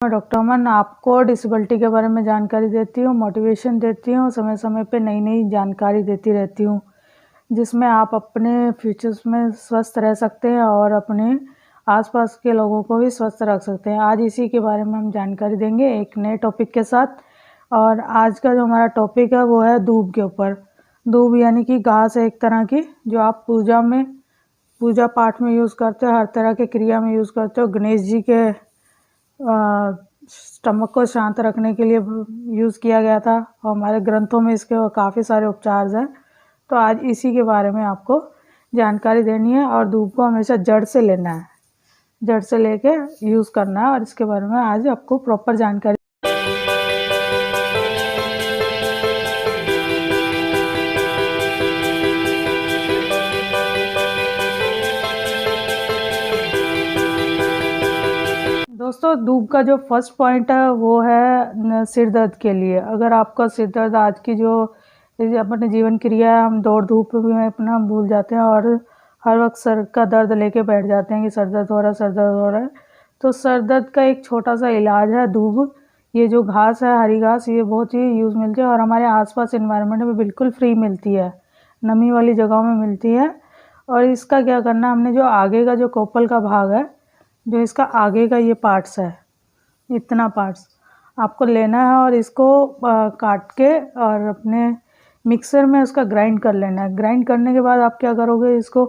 मैं डॉक्टर अमन आपको डिसेबिलिटी के बारे में जानकारी देती हूँ, मोटिवेशन देती हूँ, समय समय पे नई नई जानकारी देती रहती हूँ, जिसमें आप अपने फ्यूचर्स में स्वस्थ रह सकते हैं और अपने आसपास के लोगों को भी स्वस्थ रख सकते हैं। आज इसी के बारे में हम जानकारी देंगे एक नए टॉपिक के साथ। और आज का जो हमारा टॉपिक है वो है दूब के ऊपर। दूब यानी कि घास है एक तरह की, जो आप पूजा पाठ में यूज़ करते हो, हर तरह के क्रिया में यूज़ करते हो। गणेश जी के स्टमक को शांत रखने के लिए यूज़ किया गया था और हमारे ग्रंथों में इसके काफ़ी सारे उपचार हैं। तो आज इसी के बारे में आपको जानकारी देनी है। और दूब को हमेशा जड़ से लेना है, जड़ से लेके यूज़ करना है, और इसके बारे में आज आपको प्रॉपर जानकारी। दोस्तों, दूब का जो फर्स्ट पॉइंट है वो है सिर दर्द के लिए। अगर आपका सिर दर्द, आज की जो अपने जीवन क्रिया है, हम दौड़ धूप में अपना भूल जाते हैं और हर वक्त सर का दर्द लेके बैठ जाते हैं कि सर दर्द हो रहा है, सर दर्द हो रहा है। तो सर दर्द का एक छोटा सा इलाज है दूब। ये जो घास है, हरी घास, ये बहुत ही यूज़ मिलती है और हमारे आसपास इन्वायरमेंट में बिल्कुल फ्री मिलती है, नमी वाली जगहों में मिलती है। और इसका क्या करना है, हमने जो आगे का जो कोपल का भाग है, जो इसका आगे का ये पार्ट्स है, इतना पार्ट्स आपको लेना है और इसको काट के और अपने मिक्सर में उसका ग्राइंड कर लेना है। ग्राइंड करने के बाद आप क्या करोगे, इसको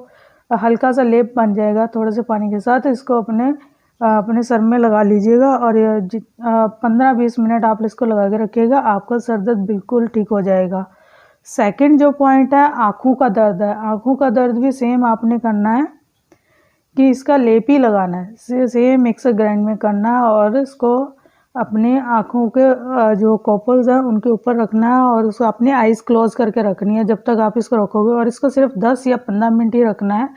हल्का सा लेप बन जाएगा थोड़े से पानी के साथ, इसको अपने सर में लगा लीजिएगा और 15-20 मिनट आप इसको लगा के रखिएगा, आपका सर दर्द बिल्कुल ठीक हो जाएगा। सेकंड जो पॉइंट है, आँखों का दर्द है। आँखों का दर्द भी सेम आपने करना है कि इसका लेप ही लगाना है, सेम मिक्सर ग्राइंड में करना है और इसको अपने आँखों के जो कोपल्स हैं उनके ऊपर रखना है और उसको अपनी आइज़ क्लोज करके रखनी है जब तक आप इसको रखोगे। और इसको सिर्फ 10 या 15 मिनट ही रखना है।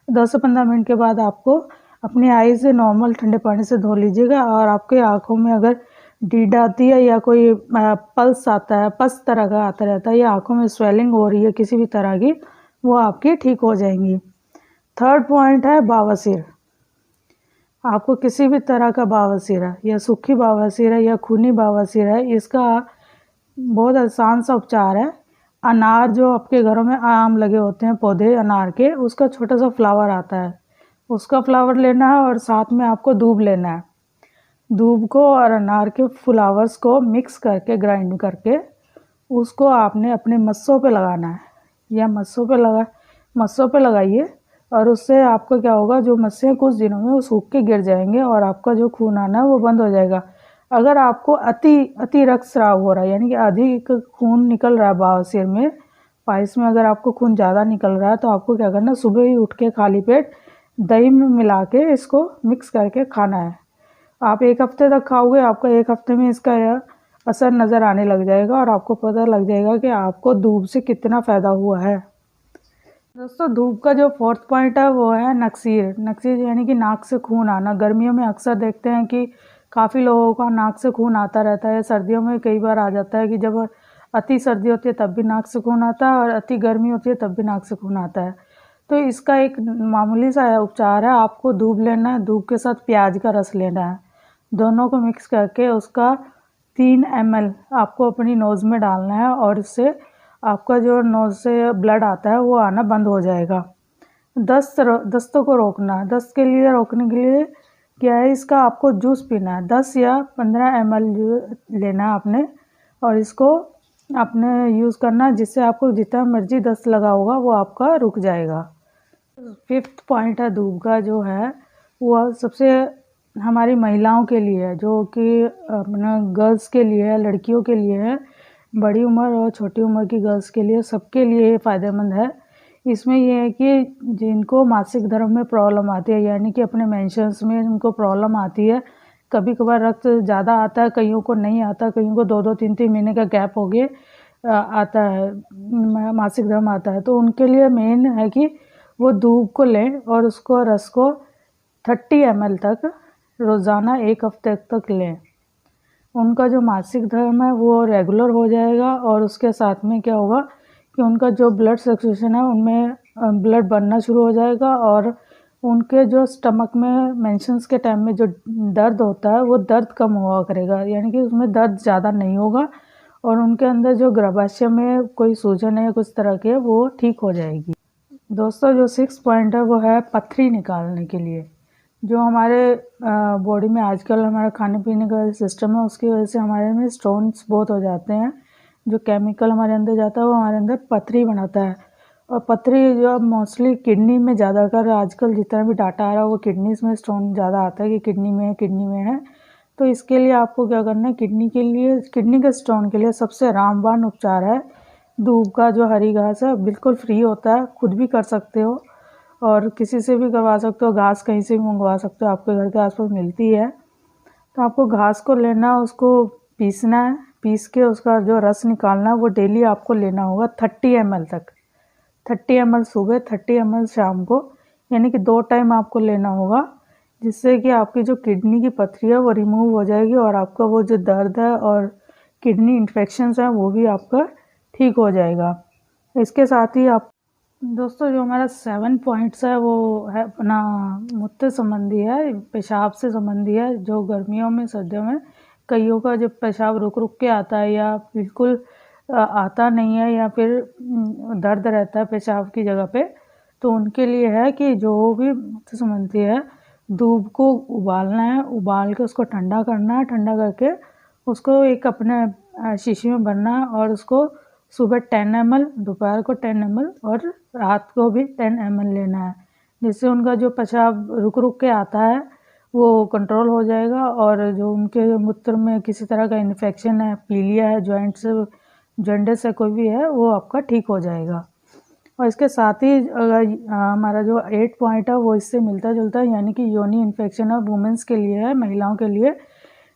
10 से 15 मिनट के बाद आपको अपनी आइज़ से नॉर्मल ठंडे पानी से धो लीजिएगा। और आपके आँखों में अगर डीड आती है या कोई पल्स आता है, पस तरह का आता रहता है, या आँखों में स्वेलिंग हो रही है किसी भी तरह की, वो आपकी ठीक हो जाएंगी। थर्ड पॉइंट है बवासीर। आपको किसी भी तरह का बवासीर है, या सूखी बवासीर है या खूनी बवासीर है, इसका बहुत आसान सा उपचार है। अनार, जो आपके घरों में आम लगे होते हैं पौधे अनार के, उसका छोटा सा फ्लावर आता है, उसका फ्लावर लेना है और साथ में आपको दूब लेना है। दूब को और अनार के फ्लावर्स को मिक्स करके, ग्राइंड करके, उसको आपने अपने मस्सों पे लगाना है, या मस्सों पे लगाइए। और उससे आपको क्या होगा, जो मस्से कुछ दिनों में वो सूख के गिर जाएंगे और आपका जो खून आना है वो बंद हो जाएगा। अगर आपको अति रक्तस्राव हो रहा है, यानी कि अधिक खून निकल रहा है बवासीर में, पाइस में अगर आपको खून ज़्यादा निकल रहा है, तो आपको क्या करना है, सुबह ही उठ के खाली पेट दही में मिला के इसको मिक्स करके खाना है। आप 1 हफ्ते तक खाओगे, आपका 1 हफ्ते में इसका असर नज़र आने लग जाएगा और आपको पता लग जाएगा कि आपको दूब से कितना फ़ायदा हुआ है। दोस्तों, धूप का जो फोर्थ पॉइंट है वो है नक्सीर। नक्सीर यानी कि नाक से खून आना। गर्मियों में अक्सर देखते हैं कि काफ़ी लोगों का नाक से खून आता रहता है। सर्दियों में कई बार आ जाता है कि जब अति सर्दी होती है तब भी नाक से खून आता है और अति गर्मी होती है तब भी नाक से खून आता है। तो इसका एक मामूली सा उपचार है, आपको दूब लेना है, दूब के साथ प्याज का रस लेना है, दोनों को मिक्स करके उसका 3 ml आपको अपनी नोज़ में डालना है और इससे आपका जो नोज़ से ब्लड आता है वो आना बंद हो जाएगा। दस्तों को रोकना है। दस्त के लिए रोकने के लिए क्या है, इसका आपको जूस पीना है। 10 या 15 ml लेना है आपने और इसको आपने यूज़ करना है, जिससे आपको जितना मर्जी दस्त लगा होगा वो आपका रुक जाएगा। 5th पॉइंट है दूब का, जो है वो सबसे हमारी महिलाओं के लिए है, जो कि अपना गर्ल्स के लिए है, लड़कियों के लिए है, बड़ी उम्र और छोटी उम्र की गर्ल्स के लिए, सबके लिए फ़ायदेमंद है। इसमें यह है कि जिनको मासिक धर्म में प्रॉब्लम आती है, यानी कि अपने मेंशंस में उनको प्रॉब्लम आती है, कभी कभार रक्त ज़्यादा आता है, कईयों को नहीं आता, कईयों को 2-2, 3-3 महीने का गैप हो गए आता है, मासिक धर्म आता है, तो उनके लिए मेन है कि वो दूब को लें और उसको रस को 30 ml तक रोज़ाना 1 हफ्ते तक लें। उनका जो मासिक धर्म है वो रेगुलर हो जाएगा और उसके साथ में क्या होगा कि उनका जो ब्लड सर्कुलेशन है उनमें ब्लड बनना शुरू हो जाएगा और उनके जो स्टमक में मेंसेस के टाइम में जो दर्द होता है वो दर्द कम हुआ करेगा, यानी कि उसमें दर्द ज़्यादा नहीं होगा और उनके अंदर जो गर्भाशय में कोई सूजन है कुछ तरह के वो ठीक हो जाएगी। दोस्तों जो 6 पॉइंट है वो है पथरी निकालने के लिए। जो हमारे बॉडी में आजकल हमारा खाने पीने का सिस्टम है उसकी वजह से हमारे में स्टोन्स बहुत हो जाते हैं। जो केमिकल हमारे अंदर जाता है वो हमारे अंदर पथरी बनाता है और पथरी जो मोस्टली किडनी में ज़्यादातर आजकल जितना भी डाटा आ रहा है वो किडनीज में स्टोन ज़्यादा आता है कि किडनी में है, किडनी में है। तो इसके लिए आपको क्या करना है, किडनी के स्टोन के लिए सबसे रामबाण उपचार है दूब का जो हरी घास है, बिल्कुल फ्री होता है, खुद भी कर सकते हो और किसी से भी करवा सकते हो, घास कहीं से भी मंगवा सकते हो, आपके घर के आसपास मिलती है। तो आपको घास को लेना, उसको पीसना है, पीस के उसका जो रस निकालना है वो डेली आपको लेना होगा 30 ml तक। 30 ml सुबह, 30 ml शाम को, यानी कि 2 टाइम आपको लेना होगा, जिससे कि आपकी जो किडनी की पथरी है वो रिमूव हो जाएगी और आपका वो जो दर्द है और किडनी इन्फेक्शंस है वो भी आपका ठीक हो जाएगा। इसके साथ ही आप दोस्तों जो हमारा 7 पॉइंट्स है वो है अपना मूत्र संबंधी है, पेशाब से संबंधी है। जो गर्मियों में सर्दियों में कईयों का जब पेशाब रुक रुक के आता है या बिल्कुल आता नहीं है या फिर दर्द रहता है पेशाब की जगह पे, तो उनके लिए है कि जो भी मूत्र संबंधी है दूब को उबालना है, उबाल के उसको ठंडा करना है, ठंडा करके उसको एक अपने शीशी में भरना है और उसको सुबह 10 ml, दोपहर को 10 ml और रात को भी 10 ml लेना है, जिससे उनका जो पेशाब रुक रुक के आता है वो कंट्रोल हो जाएगा और जो उनके मूत्र में किसी तरह का इन्फेक्शन है, पीलिया है, जॉइंटिस है, कोई भी है, वो आपका ठीक हो जाएगा। और इसके साथ ही हमारा जो 8 पॉइंट है वो इससे मिलता जुलता है, यानी कि योनि इन्फेक्शन है, वुमेंस के लिए है, महिलाओं के लिए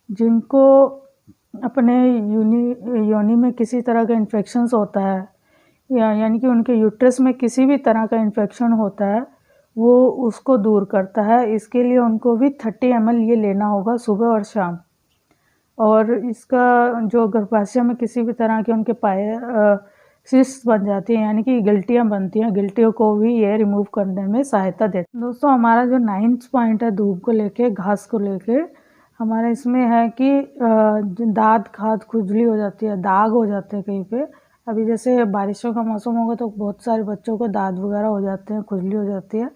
जिनको अपने योनि में किसी तरह का इन्फेक्शंस होता है यानी कि उनके यूट्रस में किसी भी तरह का इन्फेक्शन होता है, वो उसको दूर करता है। इसके लिए उनको भी 30 ml ये लेना होगा सुबह और शाम। और इसका जो गर्भाशय में किसी भी तरह के उनके सिस्ट बन जाती हैं, यानी कि गिल्टियाँ बनती हैं, गिल्टियों को भी ये रिमूव करने में सहायता देती है। दोस्तों हमारा जो 9th पॉइंट है धूप को लेके, घास को लेके, हमारे इसमें है कि दाँत खाद खुजली हो जाती है, दाग हो जाते हैं कहीं पे। अभी जैसे बारिशों का मौसम होगा तो बहुत सारे बच्चों को दाँत वगैरह हो जाते हैं, खुजली हो जाती है,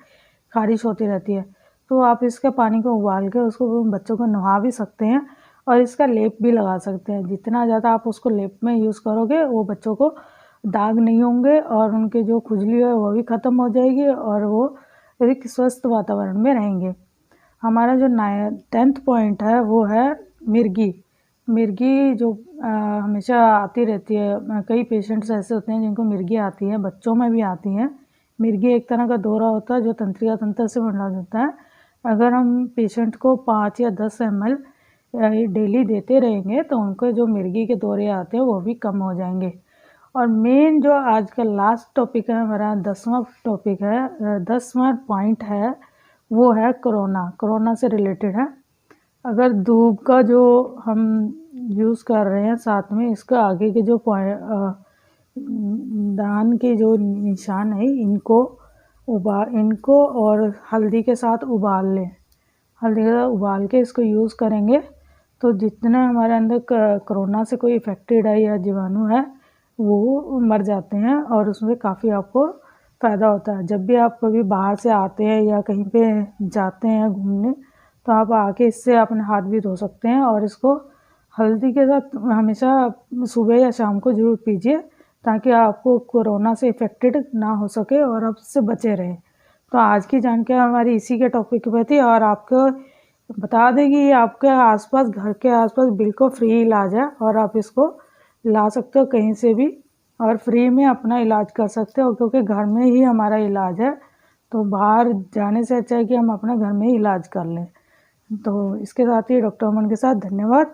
खारिश होती रहती है। तो आप इसका पानी को उबाल के उसको बच्चों को नहा भी सकते हैं और इसका लेप भी लगा सकते हैं। जितना ज़्यादा आप उसको लेप में यूज़ करोगे वो बच्चों को दाग नहीं होंगे और उनके जो खुजली है वो भी ख़त्म हो जाएगी और वो एक स्वस्थ वातावरण में रहेंगे। हमारा जो 10th पॉइंट है वो है मिर्गी। मिर्गी जो हमेशा आती रहती है, कई पेशेंट्स ऐसे होते हैं जिनको मिर्गी आती है, बच्चों में भी आती हैं। मिर्गी एक तरह का दौरा होता है जो तंत्रिका तंत्र से बना होता है। अगर हम पेशेंट को 5 या 10 ml डेली देते रहेंगे तो उनको जो मिर्गी के दौरे आते हैं वो भी कम हो जाएंगे। और मेन जो आज का लास्ट टॉपिक है हमारा 10वां टॉपिक है, 10वां पॉइंट है वो है कोरोना से रिलेटेड है। अगर धूप का जो हम यूज़ कर रहे हैं साथ में इसका आगे के जो दान के जो निशान है इनको और हल्दी के साथ उबाल लें। हल्दी के साथ उबाल के इसको यूज़ करेंगे तो जितना हमारे अंदर कोरोना से कोई इफेक्टेड है या जीवाणु है वो मर जाते हैं और उसमें काफ़ी आपको फ़ायदा होता है। जब भी आप कभी बाहर से आते हैं या कहीं पे जाते हैं घूमने तो आप आके इससे अपने हाथ भी धो सकते हैं और इसको हल्दी के साथ हमेशा सुबह या शाम को ज़रूर पीजिए ताकि आपको कोरोना से इफ़ेक्टेड ना हो सके और आप उससे बचे रहें। तो आज की जानकारी हमारी इसी के टॉपिक पे थी और आपको बता दें कि आपके आसपास, घर के आसपास बिल्कुल फ्री इलाज है और आप इसको ला सकते हो कहीं से भी और फ्री में अपना इलाज कर सकते हो क्योंकि घर में ही हमारा इलाज है। तो बाहर जाने से अच्छा है कि हम अपना घर में ही इलाज कर लें। तो इसके साथ ही डॉक्टर अमन के साथ धन्यवाद।